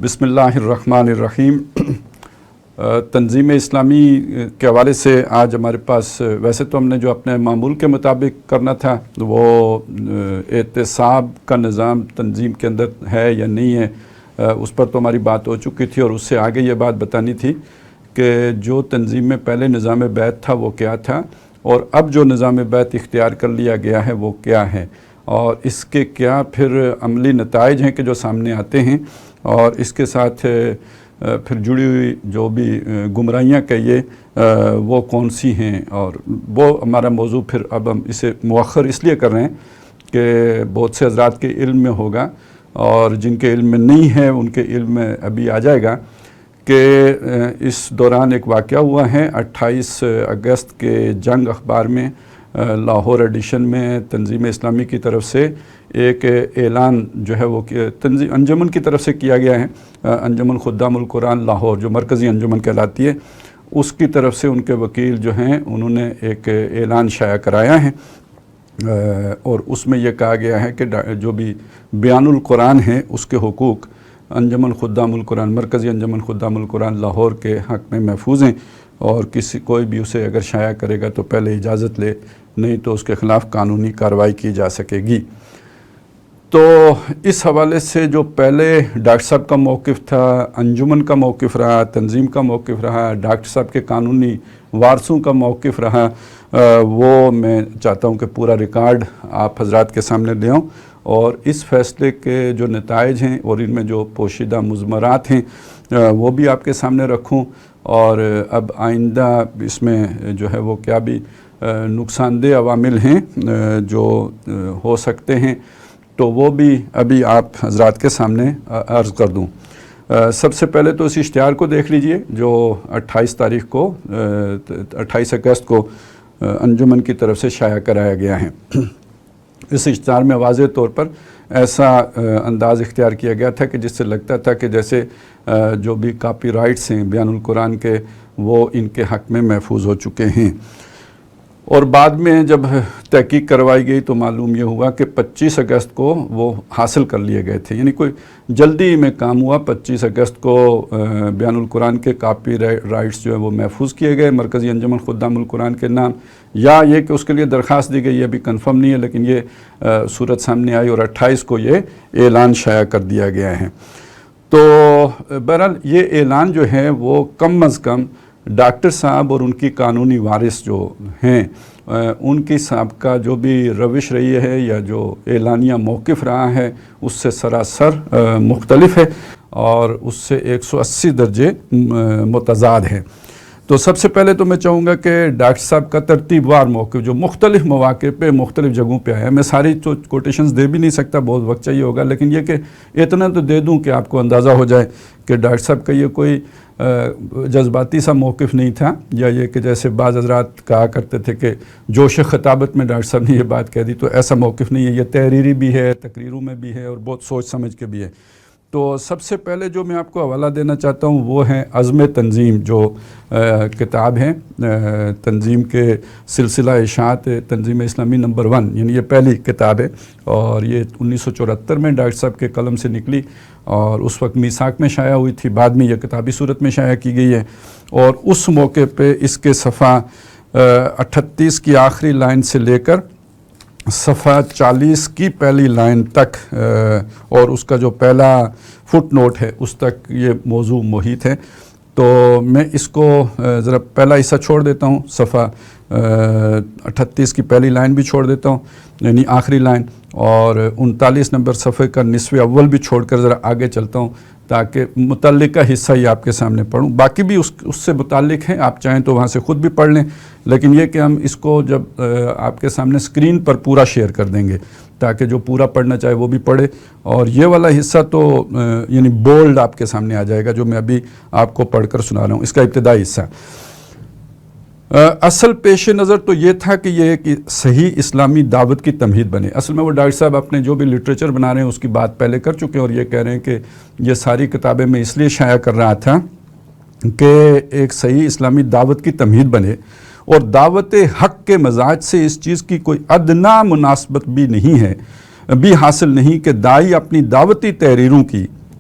بسم اللہ الرحمن الرحیم۔ تنظیم اسلامی کے حوالے سے آج ہمارے پاس ویسے تو ہم نے جو اپنے معمول کے مطابق کرنا تھا وہ احتساب کا نظام تنظیم کے اندر ہے یا نہیں ہے، اس پر تو ہماری بات ہو چکی تھی، اور اس سے آگے یہ بات بتانی تھی کہ جو تنظیم میں پہلے نظام بیعت تھا وہ کیا تھا، اور اب جو نظام بیعت اختیار کر لیا گیا ہے وہ کیا ہے، اور اس کے کیا پھر عملی نتائج ہیں کہ جو سامنے آتے ہیں، اور اس کے ساتھ پھر جڑی ہوئی جو بھی گمراہیاں کہیے وہ کون سی ہیں، اور وہ ہمارا موضوع پھر اب ہم اسے مؤخر اس لیے کر رہے ہیں کہ بہت سے حضرات کے علم میں ہوگا، اور جن کے علم میں نہیں ہے ان کے علم میں ابھی آ جائے گا کہ اس دوران ایک واقعہ ہوا ہے 28 اگست کے جنگ اخبار میں لاہور ایڈیشن میں تنظیم اسلامی کی طرف سے ایک اعلان جو ہے وہ تنظیم انجمن کی طرف سے کیا گیا ہے، انجمن خدام القرآن لاہور جو مرکزی انجمن کہلاتی ہے، اس کی طرف سے ان کے وکیل جو ہیں انہوں نے ایک اعلان شائع کرایا ہے، اور اس میں یہ کہا گیا ہے کہ جو بھی بیان القرآن ہیں اس کے حقوق انجمن خدام القرآن مرکزی انجمن خدام القرآن لاہور کے حق میں محفوظ ہیں، اور کوئی بھی اسے اگر شائع کرے گا تو پہلے اجازت لے، نہیں تو اس کے خلاف قانونی کارروائی کی جا سکے گی۔ تو اس حوالے سے جو پہلے ڈاکٹر صاحب کا موقف تھا، انجمن کا موقف رہا، تنظیم کا موقف رہا، ڈاکٹر صاحب کے قانونی وارثوں کا موقف رہا، وہ میں چاہتا ہوں کہ پورا ریکارڈ آپ حضرات کے سامنے لے آؤں، اور اس فیصلے کے جو نتائج ہیں اور ان میں جو پوشیدہ مضمرات ہیں وہ بھی آپ کے سامنے رکھوں، اور اب آئندہ اس میں جو ہے وہ کیا بھی نقصان دہ عوامل ہیں جو ہو سکتے ہیں تو وہ بھی ابھی آپ حضرات کے سامنے عرض کر دوں۔ سب سے پہلے تو اس اشتہار کو دیکھ لیجئے جو 28 اگست کو انجمن کی طرف سے شائع کرایا گیا ہے۔ اس اشتہار میں واضح طور پر ایسا انداز اختیار کیا گیا تھا کہ جس سے لگتا تھا کہ جیسے جو بھی کاپی رائٹس ہیں بیان القرآن کے وہ ان کے حق میں محفوظ ہو چکے ہیں، اور بعد میں جب تحقیق کروائی گئی تو معلوم یہ ہوا کہ 25 اگست کو وہ حاصل کر لیے گئے تھے، یعنی کوئی جلدی میں کام ہوا۔ 25 اگست کو بیان القرآن کے کاپی رائٹس جو ہے وہ محفوظ کیے گئے مرکزی انجمن خدام القرآن کے نام، یا یہ کہ اس کے لیے درخواست دی گئی، یہ ابھی کنفرم نہیں ہے، لیکن یہ صورت سامنے آئی اور 28 کو یہ اعلان شائع کر دیا گیا ہے۔ تو بہرحال یہ اعلان جو ہے وہ کم از کم ڈاکٹر صاحب اور ان کی قانونی وارث جو ہیں ان کی سابقہ جو بھی روش رہی ہے یا جو اعلانیہ موقف رہا ہے اس سے سراسر مختلف ہے، اور اس سے 180 درجے متضاد ہے۔ تو سب سے پہلے تو میں چاہوں گا کہ ڈاکٹر صاحب کا ترتیب وار موقف جو مختلف مواقع پہ مختلف جگہوں پہ آیا ہے، میں ساری تو کوٹیشنز دے بھی نہیں سکتا، بہت وقت چاہیے ہوگا، لیکن یہ کہ اتنا تو دے دوں کہ آپ کو اندازہ ہو جائے کہ ڈاکٹر صاحب کا یہ کوئی جذباتی سا موقف نہیں تھا، یا یہ کہ جیسے بعض حضرات کہا کرتے تھے کہ جوش خطابت میں ڈاکٹر صاحب نے یہ بات کہہ دی، تو ایسا موقف نہیں ہے، یہ تحریری بھی ہے، تقریروں میں بھی ہے، اور بہت سوچ سمجھ کے بھی ہے۔ تو سب سے پہلے جو میں آپ کو حوالہ دینا چاہتا ہوں وہ ہے عزم تنظیم، جو کتاب ہے تنظیم کے سلسلہ اشاعت تنظیم اسلامی نمبر 1، یعنی یہ پہلی کتاب ہے، اور یہ 1974 میں ڈاکٹر صاحب کے قلم سے نکلی، اور اس وقت میثاق میں شائع ہوئی تھی، بعد میں یہ کتابی صورت میں شائع کی گئی ہے، اور اس موقع پہ اس کے صفحہ 38 کی آخری لائن سے لے کر صفحہ 40 کی پہلی لائن تک، اور اس کا جو پہلا فٹ نوٹ ہے اس تک یہ موضوع محیط ہے۔ تو میں اس کو ذرا پہلا حصہ چھوڑ دیتا ہوں، صفحہ 38 کی پہلی لائن بھی چھوڑ دیتا ہوں، یعنی آخری لائن، اور 39 نمبر صفحے کا نصف اول بھی چھوڑ کر ذرا آگے چلتا ہوں تاکہ متعلقہ حصہ ہی آپ کے سامنے پڑھوں، باقی بھی اس سے متعلق ہیں، آپ چاہیں تو وہاں سے خود بھی پڑھ لیں، لیکن یہ کہ ہم اس کو جب آپ کے سامنے اسکرین پر پورا شیئر کر دیں گے تاکہ جو پورا پڑھنا چاہے وہ بھی پڑھے، اور یہ والا حصہ تو یعنی بولڈ آپ کے سامنے آ جائے گا جو میں ابھی آپ کو پڑھ کر سنا رہا ہوں، اس کا ابتدائی حصہ۔ اصل پیش نظر تو یہ تھا کہ یہ ایک صحیح اسلامی دعوت کی تمہید بنے۔ اصل میں وہ ڈاکٹر صاحب اپنے جو بھی لٹریچر بنا رہے ہیں اس کی بات پہلے کر چکے ہیں، اور یہ کہہ رہے ہیں کہ یہ ساری کتابیں میں اس لیے شائع کر رہا تھا کہ ایک صحیح اسلامی دعوت کی تمہید بنے، اور دعوت حق کے مزاج سے اس چیز کی کوئی ادنا مناسبت بھی نہیں ہے، بھی حاصل نہیں کہ داعی اپنی دعوتی تحریروں کی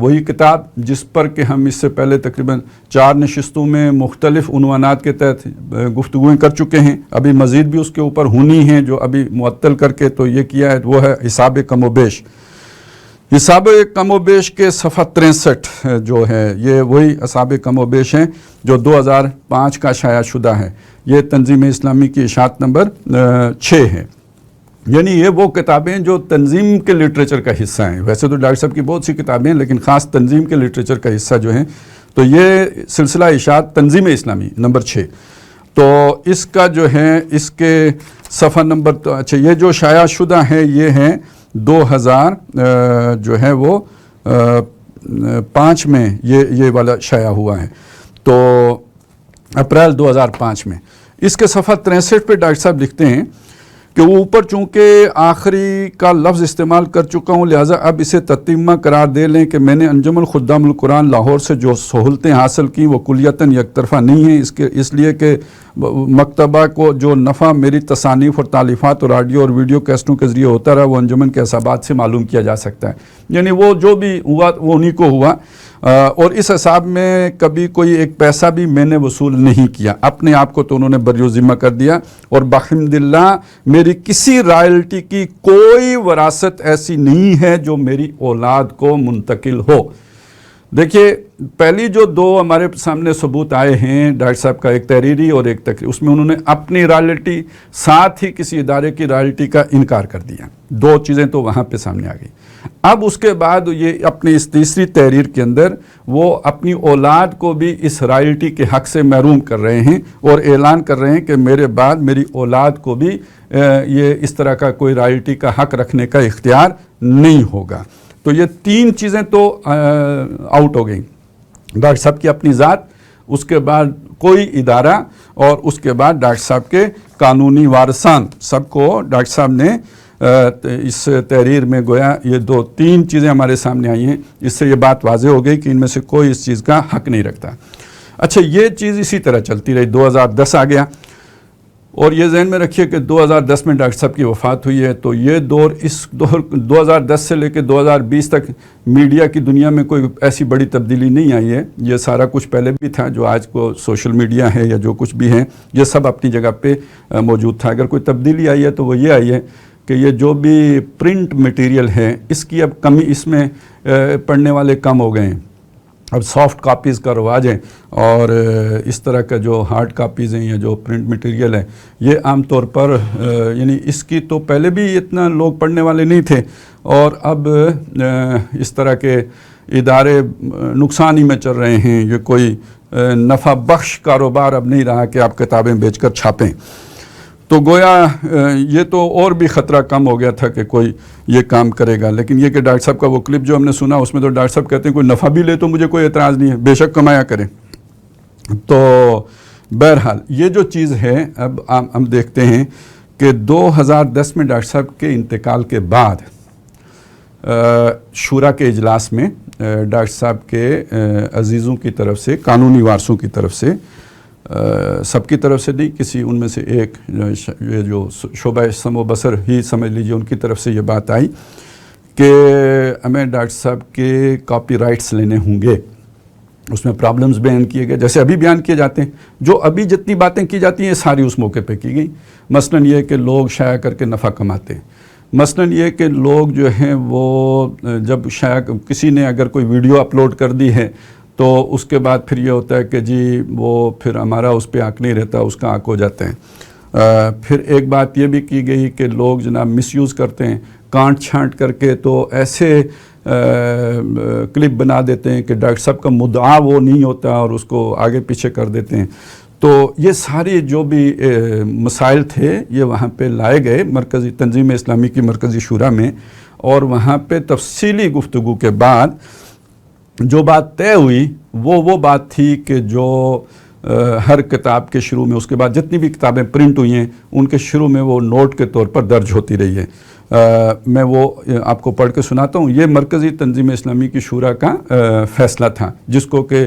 وہی کتاب جس پر کہ ہم اس سے پہلے تقریباً 4 نشستوں میں مختلف عنوانات کے تحت گفتگویں کر چکے ہیں. ابھی مزید بھی اس کے اوپر ہونی ہیں جو ابھی معطل کر کے تو یہ کیا ہے وہ ہے حساب کم و بیش. حساب کم و بیش کے صفحہ 63 جو ہے یہ وہی حساب کم و بیش ہیں جو 2005 کا شائع شدہ ہے. یہ تنظیم اسلامی کی اشاعت نمبر 6 ہے. یعنی یہ وہ کتابیں جو تنظیم کے لٹریچر کا حصہ ہیں. ویسے تو ڈاکٹر صاحب کی بہت سی کتابیں ہیں لیکن خاص تنظیم کے لٹریچر کا حصہ جو ہیں تو یہ سلسلہ اشاعت تنظیم اسلامی نمبر 6. تو اس کا جو ہے اس کے صفحہ نمبر تو اچھا یہ جو شائع شدہ ہے یہ ہیں 2000 جو ہے وہ 5 میں یہ والا شائع ہوا ہے تو اپریل 2005 میں. اس کے صفحہ 63 پہ ڈاکٹر صاحب لکھتے ہیں کہ وہ اوپر چونکہ آخری کا لفظ استعمال کر چکا ہوں لہٰذا اب اسے تتمہ قرار دے لیں کہ میں نے انجمن خدام القرآن لاہور سے جو سہولتیں حاصل کی وہ کلیتاً یک طرفہ نہیں ہیں. اس لیے کہ مکتبہ کو جو نفع میری تصانیف اور تالیفات اور آڈیو اور ویڈیو کیسٹوں کے ذریعے ہوتا رہا وہ انجمن کے حسابات سے معلوم کیا جا سکتا ہے. یعنی وہ جو بھی ہوا وہ انہی کو ہوا اور اس حساب میں کبھی کوئی ایک پیسہ بھی میں نے وصول نہیں کیا. اپنے آپ کو تو انہوں نے بری ذمہ کر دیا اور بحمد اللہ میری کسی رائلٹی کی کوئی وراثت ایسی نہیں ہے جو میری اولاد کو منتقل ہو. دیکھیے پہلی جو 2 ہمارے سامنے ثبوت آئے ہیں ڈاکٹر صاحب کا ایک تحریری اور ایک تقریر اس میں انہوں نے اپنی رائلٹی ساتھ ہی کسی ادارے کی رائلٹی کا انکار کر دیا. 2 چیزیں تو وہاں پہ سامنے آ گئی. اب اس کے بعد یہ اپنی اس تیسری تحریر کے اندر وہ اپنی اولاد کو بھی اس رائلٹی کے حق سے محروم کر رہے ہیں اور اعلان کر رہے ہیں کہ میرے بعد میری اولاد کو بھی یہ اس طرح کا کوئی رائلٹی کا حق رکھنے کا اختیار نہیں ہوگا. تو یہ 3 چیزیں تو آؤٹ ہو گئیں. ڈاکٹر صاحب کی اپنی ذات, اس کے بعد کوئی ادارہ اور اس کے بعد ڈاکٹر صاحب کے قانونی وارثان, سب کو ڈاکٹر صاحب نے اس تحریر میں گویا یہ 2-3 چیزیں ہمارے سامنے آئی ہیں. اس سے یہ بات واضح ہو گئی کہ ان میں سے کوئی اس چیز کا حق نہیں رکھتا. اچھا یہ چیز اسی طرح چلتی رہی. 2010 آ گیا اور یہ ذہن میں رکھیے کہ 2010 میں ڈاکٹر صاحب کی وفات ہوئی ہے. تو یہ دور 2010 سے لے کے 2020 تک میڈیا کی دنیا میں کوئی ایسی بڑی تبدیلی نہیں آئی ہے. یہ سارا کچھ پہلے بھی تھا جو آج کو سوشل میڈیا ہے یا جو کچھ بھی ہے یہ سب اپنی جگہ پہ موجود تھا. اگر کوئی تبدیلی آئی ہے تو وہ یہ آئی ہے کہ یہ جو بھی پرنٹ مٹیریل ہے اس کی اب کمی, اس میں پڑھنے والے کم ہو گئے ہیں. اب سافٹ کاپیز کا رواج ہے اور اس طرح کا جو ہارڈ کاپیز ہیں یا جو پرنٹ مٹیریل ہے یہ عام طور پر یعنی اس کی تو پہلے بھی اتنا لوگ پڑھنے والے نہیں تھے اور اب اس طرح کے ادارے نقصان ہی میں چل رہے ہیں. یہ کوئی نفع بخش کاروبار اب نہیں رہا کہ آپ کتابیں بیچ کر چھاپیں. تو گویا یہ تو اور بھی خطرہ کم ہو گیا تھا کہ کوئی یہ کام کرے گا. لیکن یہ کہ ڈاکٹر صاحب کا وہ کلپ جو ہم نے سنا اس میں تو ڈاکٹر صاحب کہتے ہیں کوئی نفع بھی لے تو مجھے کوئی اعتراض نہیں ہے, بے شک کمایا کریں. تو بہرحال یہ جو چیز ہے اب ہم دیکھتے ہیں کہ 2010 میں ڈاکٹر صاحب کے انتقال کے بعد شورا کے اجلاس میں ڈاکٹر صاحب کے عزیزوں کی طرف سے, قانونی وارثوں کی طرف سے, سب کی طرف سے نہیں, کسی ان میں سے ایک یہ جو شعبہ سمع و بصر ہی سمجھ لیجیے ان کی طرف سے یہ بات آئی کہ ہمیں ڈاکٹر صاحب کے کاپی رائٹس لینے ہوں گے. اس میں پرابلمز بیان کیے گئے جیسے ابھی بیان کیے جاتے ہیں. جو ابھی جتنی باتیں کی جاتی ہیں ساری اس موقع پہ کی گئی. مثلاً یہ کہ لوگ شائع کر کے نفع کماتے ہیں. مثلاً یہ کہ لوگ جو ہیں وہ جب شائع کسی نے اگر کوئی ویڈیو اپلوڈ کر دی ہے تو اس کے بعد پھر یہ ہوتا ہے کہ جی وہ پھر ہمارا اس پہ حق نہیں رہتا, اس کا حق ہو جاتے ہیں. پھر ایک بات یہ بھی کی گئی کہ لوگ جناب مس یوز کرتے ہیں, کانٹ چھانٹ کر کے تو ایسے کلپ بنا دیتے ہیں کہ ڈاکٹر صاحب کا مدعا وہ نہیں ہوتا اور اس کو آگے پیچھے کر دیتے ہیں. تو یہ سارے جو بھی مسائل تھے یہ وہاں پہ لائے گئے مرکزی تنظیم اسلامی کی مرکزی شورا میں اور وہاں پہ تفصیلی گفتگو کے بعد جو بات طے ہوئی وہ بات تھی کہ جو ہر کتاب کے شروع میں, اس کے بعد جتنی بھی کتابیں پرنٹ ہوئی ہیں ان کے شروع میں وہ نوٹ کے طور پر درج ہوتی رہی ہے. میں وہ آپ کو پڑھ کے سناتا ہوں. یہ مرکزی تنظیم اسلامی کی شورا کا فیصلہ تھا جس کو کہ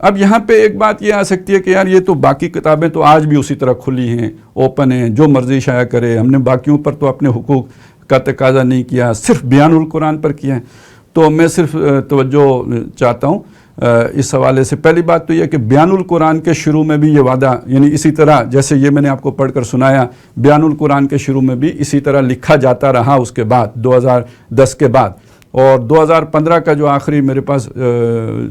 اب یہاں پہ ایک بات یہ آ سکتی ہے کہ یار یہ تو باقی کتابیں تو آج بھی اسی طرح کھلی ہیں، اوپن ہیں، جو مرضی شائع کرے، ہم نے باقیوں پر تو اپنے حقوق کا تقاضا نہیں کیا، صرف بیان القرآن پر کیا ہے۔ تو میں صرف توجہ چاہتا ہوں اس حوالے سے۔ پہلی بات تو یہ کہ بیان القرآن کے شروع میں بھی یہ وعدہ، یعنی اسی طرح جیسے یہ میں نے آپ کو پڑھ کر سنایا، بیان القرآن کے شروع میں بھی اسی طرح لکھا جاتا رہا اس کے بعد 2010 کے بعد، اور 2015 کا جو آخری میرے پاس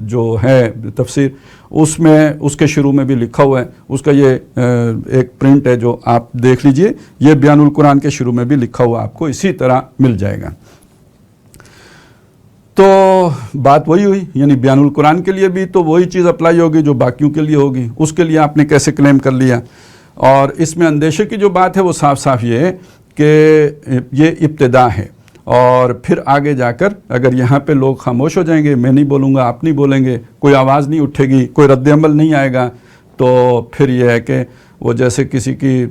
جو ہے تفسیر، اس میں اس کے شروع میں بھی لکھا ہوا ہے، اس کا یہ ایک پرنٹ ہے جو آپ دیکھ لیجئے، یہ بیان القرآن کے شروع میں بھی لکھا ہوا آپ کو اسی طرح مل جائے گا۔ تو بات وہی ہوئی، یعنی بیان القرآن کے لیے بھی تو وہی چیز اپلائی ہوگی جو باقیوں کے لیے ہوگی، اس کے لیے آپ نے کیسے کلیم کر لیا۔ اور اس میں اندیشے کی جو بات ہے وہ صاف صاف یہ ہے کہ یہ ابتدا ہے، اور پھر آگے جا کر اگر یہاں پہ لوگ خاموش ہو جائیں گے، میں نہیں بولوں گا، آپ نہیں بولیں گے، کوئی آواز نہیں اٹھے گی، کوئی رد عمل نہیں آئے گا، تو پھر یہ ہے کہ وہ جیسے کسی کی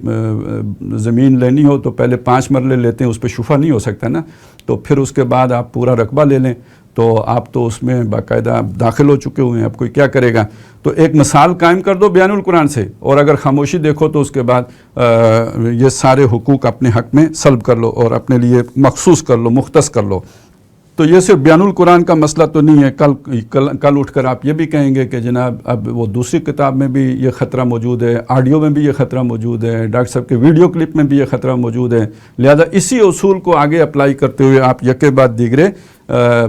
زمین لینی ہو تو پہلے 5 مرلے لیتے ہیں، اس پہ شفا نہیں ہو سکتا نا، تو پھر اس کے بعد آپ پورا رقبہ لے لیں تو آپ تو اس میں باقاعدہ داخل ہو چکے ہوئے ہیں، اب کوئی کیا کرے گا۔ تو ایک مثال قائم کر دو بیان القرآن سے، اور اگر خاموشی دیکھو تو اس کے بعد یہ سارے حقوق اپنے حق میں سلب کر لو اور اپنے لیے مخصوص کر لو، مختص کر لو۔ تو یہ صرف بیان القرآن کا مسئلہ تو نہیں ہے، کل اٹھ کر آپ یہ بھی کہیں گے کہ جناب اب وہ دوسری کتاب میں بھی یہ خطرہ موجود ہے، آڈیو میں بھی یہ خطرہ موجود ہے، ڈاکٹر صاحب کے ویڈیو کلپ میں بھی یہ خطرہ موجود ہے، لہذا اسی اصول کو آگے اپلائی کرتے ہوئے آپ یکے بعد دیگرے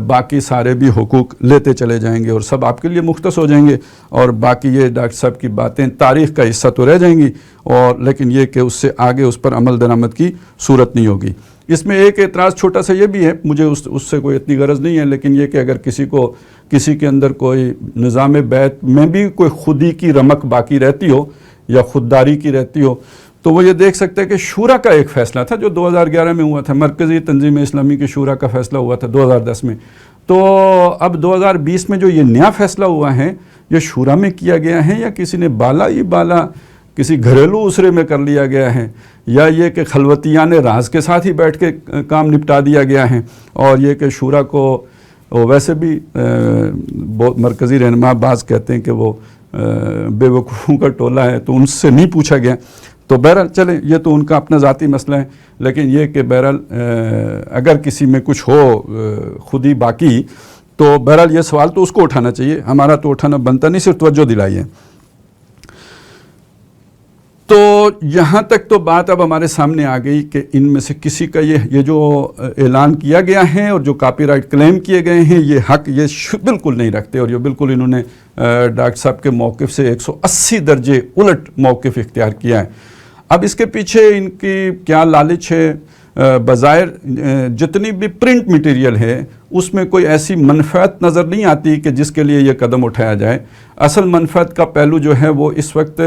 باقی سارے بھی حقوق لیتے چلے جائیں گے اور سب آپ کے لیے مختص ہو جائیں گے، اور باقی یہ ڈاکٹر صاحب کی باتیں تاریخ کا حصہ تو رہ جائیں گی، اور لیکن یہ کہ اس سے آگے اس پر عمل درآمد کی صورت نہیں ہوگی۔ اس میں ایک اعتراض چھوٹا سا یہ بھی ہے، مجھے اس سے کوئی اتنی غرض نہیں ہے، لیکن یہ کہ اگر کسی کے اندر کوئی نظام بیت میں بھی کوئی خودی کی رمق باقی رہتی ہو یا خودداری کی رہتی ہو، تو وہ یہ دیکھ سکتا ہے کہ شورا کا ایک فیصلہ تھا جو 2011 میں ہوا تھا، مرکزی تنظیم اسلامی کی شورا کا فیصلہ ہوا تھا 2010 میں، تو اب 2020 میں جو یہ نیا فیصلہ ہوا ہے یہ شورا میں کیا گیا ہے یا کسی نے بالا کسی گھریلو اسرے میں کر لیا گیا ہے، یا یہ کہ خلوتیان راز کے ساتھ ہی بیٹھ کے کام نپٹا دیا گیا ہے، اور یہ کہ شورا کو ویسے بھی بہت مرکزی رہنما بعض کہتے ہیں کہ وہ بے وقوفوں کا ٹولہ ہے، تو ان سے نہیں پوچھا گیا۔ تو بہرحال چلیں، یہ تو ان کا اپنا ذاتی مسئلہ ہے، لیکن یہ کہ بہرحال اگر کسی میں کچھ ہو خودی باقی، تو بہرحال یہ سوال تو اس کو اٹھانا چاہیے، ہمارا تو اٹھانا بنتا نہیں، صرف توجہ دلائی ہے۔ تو یہاں تک تو بات اب ہمارے سامنے آ گئی کہ ان میں سے کسی کا یہ جو اعلان کیا گیا ہے اور جو کاپی رائٹ کلیم کیے گئے ہیں، یہ حق یہ بالکل نہیں رکھتے، اور یہ بالکل انہوں نے ڈاکٹر صاحب کے موقف سے 180 درجے الٹ موقف اختیار کیا ہے۔ اب اس کے پیچھے ان کی کیا لالچ ہے؟ بظاہر جتنی بھی پرنٹ میٹیریل ہے اس میں کوئی ایسی منفعت نظر نہیں آتی کہ جس کے لیے یہ قدم اٹھایا جائے۔ اصل منفعت کا پہلو جو ہے وہ اس وقت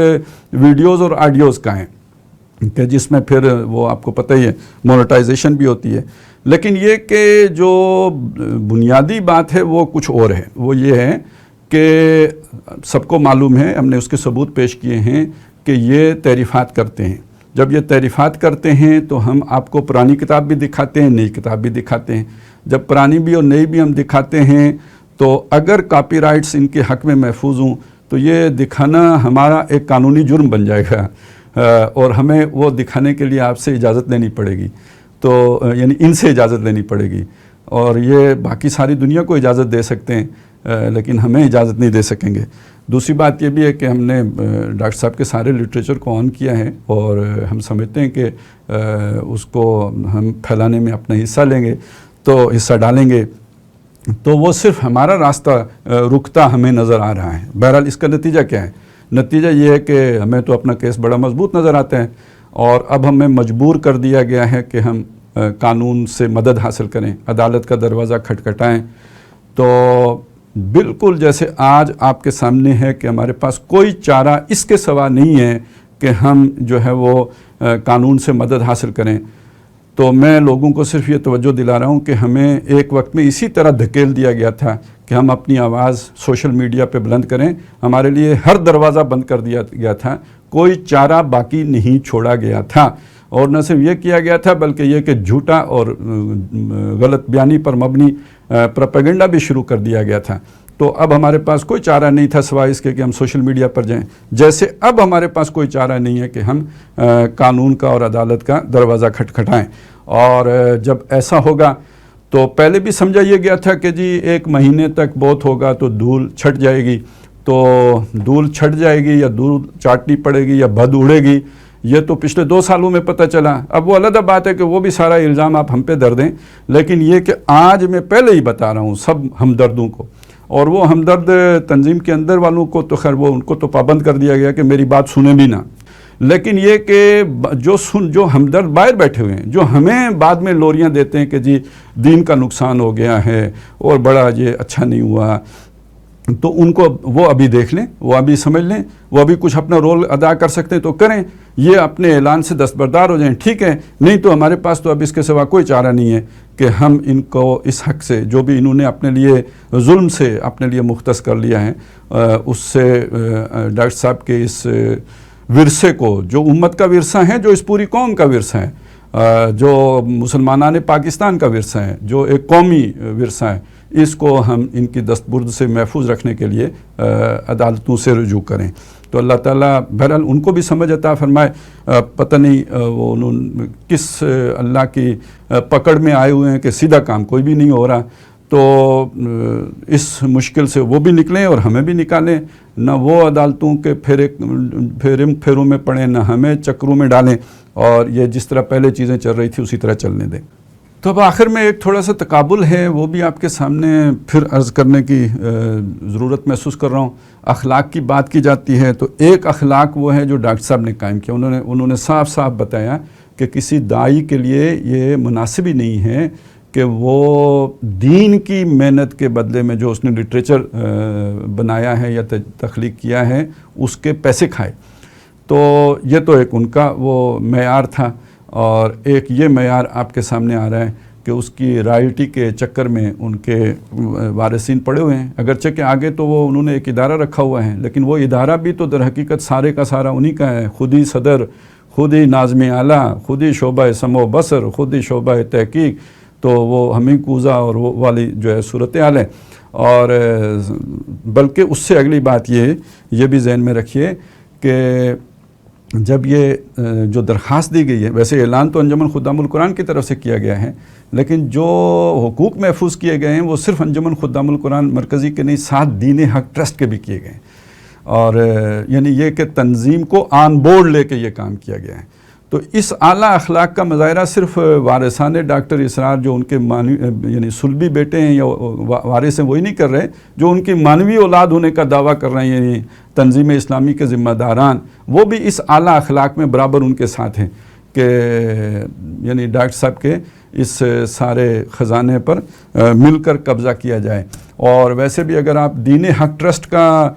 ویڈیوز اور آڈیوز کا ہے، کہ جس میں پھر وہ آپ کو پتہ ہی ہے مونیٹائزیشن بھی ہوتی ہے، لیکن یہ کہ جو بنیادی بات ہے وہ کچھ اور ہے۔ وہ یہ ہے کہ سب کو معلوم ہے، ہم نے اس کے ثبوت پیش کیے ہیں کہ یہ تعریفات کرتے ہیں۔ جب یہ تعریفات کرتے ہیں تو ہم آپ کو پرانی کتاب بھی دکھاتے ہیں، نئی کتاب بھی دکھاتے ہیں۔ جب پرانی بھی اور نئی بھی ہم دکھاتے ہیں تو اگر کاپی رائٹس ان کے حق میں محفوظ ہوں تو یہ دکھانا ہمارا ایک قانونی جرم بن جائے گا، اور ہمیں وہ دکھانے کے لیے آپ سے اجازت لینی پڑے گی، تو یعنی ان سے اجازت لینی پڑے گی، اور یہ باقی ساری دنیا کو اجازت دے سکتے ہیں لیکن ہمیں اجازت نہیں دے سکیں گے۔ دوسری بات یہ بھی ہے کہ ہم نے ڈاکٹر صاحب کے سارے لٹریچر کو آن کیا ہے، اور ہم سمجھتے ہیں کہ اس کو ہم پھیلانے میں اپنا حصہ لیں گے، تو حصہ ڈالیں گے، تو وہ صرف ہمارا راستہ رکتا ہمیں نظر آ رہا ہے۔ بہرحال اس کا نتیجہ کیا ہے؟ نتیجہ یہ ہے کہ ہمیں تو اپنا کیس بڑا مضبوط نظر آتا ہے، اور اب ہمیں مجبور کر دیا گیا ہے کہ ہم قانون سے مدد حاصل کریں، عدالت کا دروازہ کھٹکھٹائیں۔ تو بالکل جیسے آج آپ کے سامنے ہے کہ ہمارے پاس کوئی چارہ اس کے سوا نہیں ہے کہ ہم جو ہے وہ قانون سے مدد حاصل کریں، تو میں لوگوں کو صرف یہ توجہ دلا رہا ہوں کہ ہمیں ایک وقت میں اسی طرح دھکیل دیا گیا تھا کہ ہم اپنی آواز سوشل میڈیا پہ بلند کریں، ہمارے لیے ہر دروازہ بند کر دیا گیا تھا، کوئی چارہ باقی نہیں چھوڑا گیا تھا، اور نہ صرف یہ کیا گیا تھا بلکہ یہ کہ جھوٹا اور غلط بیانی پر مبنی پروپیگنڈا بھی شروع کر دیا گیا تھا۔ تو اب ہمارے پاس کوئی چارہ نہیں تھا سوائے اس کے کہ ہم سوشل میڈیا پر جائیں، جیسے اب ہمارے پاس کوئی چارہ نہیں ہے کہ ہم قانون کا اور عدالت کا دروازہ کھٹکھٹائیں۔ اور جب ایسا ہوگا تو پہلے بھی سمجھا یہ گیا تھا کہ جی 1 مہینے تک بہت ہوگا تو دھول چھٹ جائے گی، تو دھول چھٹ جائے گی یا دھول چاٹنی پڑے گی یا بد اڑے گی، یہ تو پچھلے 2 سالوں میں پتہ چلا۔ اب وہ علیحدہ بات ہے کہ وہ بھی سارا الزام آپ ہم پہ در دیں، لیکن یہ کہ آج میں پہلے ہی بتا رہا ہوں سب ہمدردوں کو، اور وہ ہمدرد تنظیم کے اندر والوں کو تو خیر وہ ان کو تو پابند کر دیا گیا کہ میری بات سنیں بھی نہ، لیکن یہ کہ جو ہمدرد باہر بیٹھے ہوئے ہیں، جو ہمیں بعد میں لوریاں دیتے ہیں کہ جی دین کا نقصان ہو گیا ہے اور بڑا یہ اچھا نہیں ہوا، تو ان کو وہ ابھی دیکھ لیں، وہ ابھی سمجھ لیں، وہ ابھی کچھ اپنا رول ادا کر سکتے ہیں تو کریں، یہ اپنے اعلان سے دستبردار ہو جائیں، ٹھیک ہے، نہیں تو ہمارے پاس تو اب اس کے سوا کوئی چارہ نہیں ہے کہ ہم ان کو اس حق سے جو بھی انہوں نے اپنے لیے ظلم سے اپنے لیے مختص کر لیا ہے، اس سے ڈاکٹر صاحب کے اس ورثے کو، جو امت کا ورثہ ہے، جو اس پوری قوم کا ورثہ ہے، جو مسلمانان پاکستان کا ورثہ ہے، جو ایک قومی ورثہ ہے، اس کو ہم ان کی دستبرد سے محفوظ رکھنے کے لیے عدالتوں سے رجوع کریں۔ تو اللہ تعالیٰ بہرحال ان کو بھی سمجھ عطا فرمائے۔ پتہ نہیں وہ انہوں کس اللہ کی پکڑ میں آئے ہوئے ہیں کہ سیدھا کام کوئی بھی نہیں ہو رہا، تو اس مشکل سے وہ بھی نکلیں اور ہمیں بھی نکالیں، نہ وہ عدالتوں کے پھیروں میں پڑیں، نہ ہمیں چکروں میں ڈالیں، اور یہ جس طرح پہلے چیزیں چل رہی تھی اسی طرح چلنے دیں۔ تو اب آخر میں ایک تھوڑا سا تقابل ہے، وہ بھی آپ کے سامنے پھر عرض کرنے کی ضرورت محسوس کر رہا ہوں۔ اخلاق کی بات کی جاتی ہے تو ایک اخلاق وہ ہے جو ڈاکٹر صاحب نے قائم کیا، انہوں نے صاف صاف بتایا کہ کسی داعی کے لیے یہ مناسب ہی نہیں ہے کہ وہ دین کی محنت کے بدلے میں جو اس نے لٹریچر بنایا ہے یا تخلیق کیا ہے اس کے پیسے کھائے۔ تو یہ تو ایک ان کا وہ معیار تھا، اور ایک یہ معیار آپ کے سامنے آ رہا ہے کہ اس کی رائلٹی کے چکر میں ان کے وارثین پڑے ہوئے ہیں، اگرچہ کہ آگے تو وہ انہوں نے ایک ادارہ رکھا ہوا ہے، لیکن وہ ادارہ بھی تو در حقیقت سارے کا سارا انہی کا ہے، خود ہی صدر، خود ہی ناظم اعلیٰ، خود ہی شعبہ سمع و بصر، خود ہی شعبہ تحقیق، تو وہ ہمیں کوزہ اور وہ والی جو ہے صورتحال ہے۔ اور بلکہ اس سے اگلی بات یہ بھی ذہن میں رکھیے کہ جب یہ جو درخواست دی گئی ہے، ویسے اعلان تو انجمن خدام القرآن کی طرف سے کیا گیا ہے، لیکن جو حقوق محفوظ کیے گئے ہیں وہ صرف انجمن خدام القرآن مرکزی کے نہیں، ساتھ دین حق ٹرسٹ کے بھی کیے گئے ہیں، اور یعنی یہ کہ تنظیم کو آن بورڈ لے کے یہ کام کیا گیا ہے۔ تو اس اعلیٰ اخلاق کا مظاہرہ صرف وارثان ڈاکٹر اسرار جو ان کے یعنی صلبی بیٹے ہیں یا وارث ہیں وہی نہیں کر رہے، جو ان کی مانوی اولاد ہونے کا دعویٰ کر رہے ہیں، یعنی تنظیم اسلامی کے ذمہ داران، وہ بھی اس اعلیٰ اخلاق میں برابر ان کے ساتھ ہیں کہ یعنی ڈاکٹر صاحب کے اس سارے خزانے پر مل کر قبضہ کیا جائے۔ اور ویسے بھی اگر آپ دین حق ٹرسٹ کا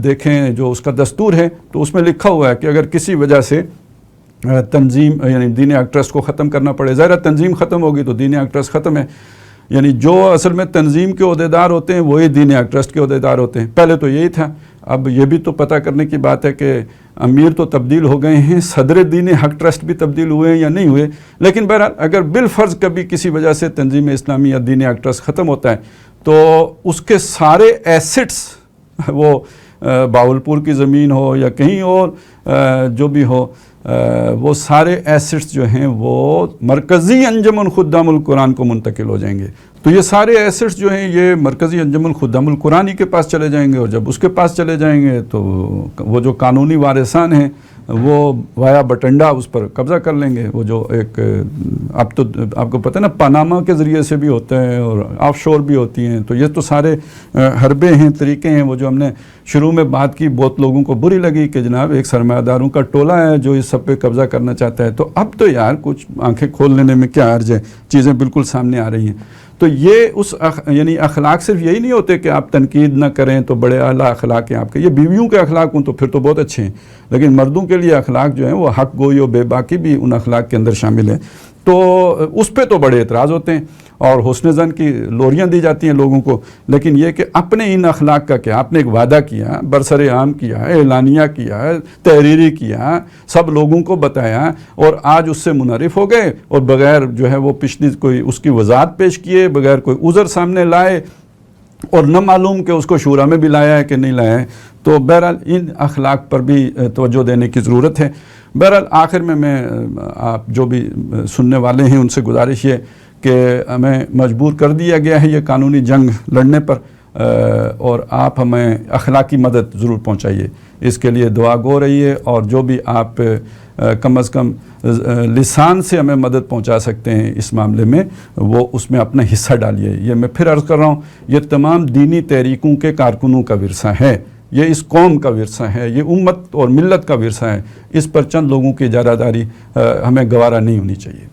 دیکھیں جو اس کا دستور ہے تو اس میں لکھا ہوا ہے کہ اگر کسی وجہ سے تنظیم یعنی دین حق ٹرسٹ کو ختم کرنا پڑے، ظاہر تنظیم ختم ہوگی تو دین حق ٹرسٹ ختم ہے، یعنی جو اصل میں تنظیم کے عہدیدار ہوتے ہیں وہی دین حق ٹرسٹ کے عہدیدار ہوتے ہیں، پہلے تو یہی تھا۔ اب یہ بھی تو پتہ کرنے کی بات ہے کہ امیر تو تبدیل ہو گئے ہیں، صدر دین حق ٹرسٹ بھی تبدیل ہوئے ہیں یا نہیں ہوئے، لیکن بہرحال اگر بالفرض کبھی کسی وجہ سے تنظیم اسلامی یا دین حق ٹرسٹ ختم ہوتا ہے تو اس کے سارے ایسٹس، وہ باولپور کی زمین ہو یا کہیں اور جو بھی ہو، وہ سارے ایسٹس جو ہیں وہ مرکزی انجمن خدام القرآن کو منتقل ہو جائیں گے۔ تو یہ سارے ایسٹس جو ہیں یہ مرکزی انجمن خدام القرآن ہی کے پاس چلے جائیں گے، اور جب اس کے پاس چلے جائیں گے تو وہ جو قانونی وارثان ہیں وہ وایا بٹنڈا اس پر قبضہ کر لیں گے۔ وہ جو ایک اب تو آپ کو پتہ ہے نا پاناما کے ذریعے سے بھی ہوتا ہے اور آف شور بھی ہوتی ہیں، تو یہ تو سارے حربے ہیں، طریقے ہیں، وہ جو ہم نے شروع میں بات کی بہت لوگوں کو بری لگی کہ جناب ایک سرمایہ داروں کا ٹولہ ہے جو اس سب پہ قبضہ کرنا چاہتا ہے، تو اب تو یار کچھ آنکھیں کھول لینے میں کیا حرج ہے، چیزیں بالکل سامنے آ رہی ہیں۔ تو یہ اس یعنی اخلاق صرف یہی نہیں ہوتے کہ آپ تنقید نہ کریں تو بڑے اعلیٰ اخلاق ہیں آپ کے، یہ بیویوں کے اخلاق ہوں تو پھر تو بہت اچھے ہیں، لیکن مردوں کے لیے اخلاق جو ہیں وہ حق گوئی و بے باکی بھی ان اخلاق کے اندر شامل ہیں، تو اس پہ تو بڑے اعتراض ہوتے ہیں اور حسن زن کی لوریاں دی جاتی ہیں لوگوں کو، لیکن یہ کہ اپنے ان اخلاق کا کیا، آپ نے ایک وعدہ کیا، برسر عام کیا، اعلانیہ کیا، تحریری کیا، سب لوگوں کو بتایا، اور آج اس سے منحرف ہو گئے اور بغیر جو ہے وہ پچھلی کوئی اس کی وضاحت پیش کیے، بغیر کوئی عذر سامنے لائے اور نہ معلوم کہ اس کو شورا میں بھی لایا ہے کہ نہیں لایا ہے. تو بہرحال ان اخلاق پر بھی توجہ دینے کی ضرورت ہے. بہرحال آخر میں آپ جو بھی سننے والے ہیں ان سے گزارش یہ کہ ہمیں مجبور کر دیا گیا ہے یہ قانونی جنگ لڑنے پر، اور آپ ہمیں اخلاقی مدد ضرور پہنچائیے. اس کے لیے دعا گو رہیے، اور جو بھی آپ کم از کم لسان سے ہمیں مدد پہنچا سکتے ہیں اس معاملے میں، وہ اس میں اپنا حصہ ڈالیے. یہ میں پھر عرض کر رہا ہوں، یہ تمام دینی تحریکوں کے کارکنوں کا ورثہ ہے، یہ اس قوم کا ورثہ ہے، یہ امت اور ملت کا ورثہ ہے. اس پر چند لوگوں کی اجارہ داری ہمیں گوارا نہیں ہونی چاہیے.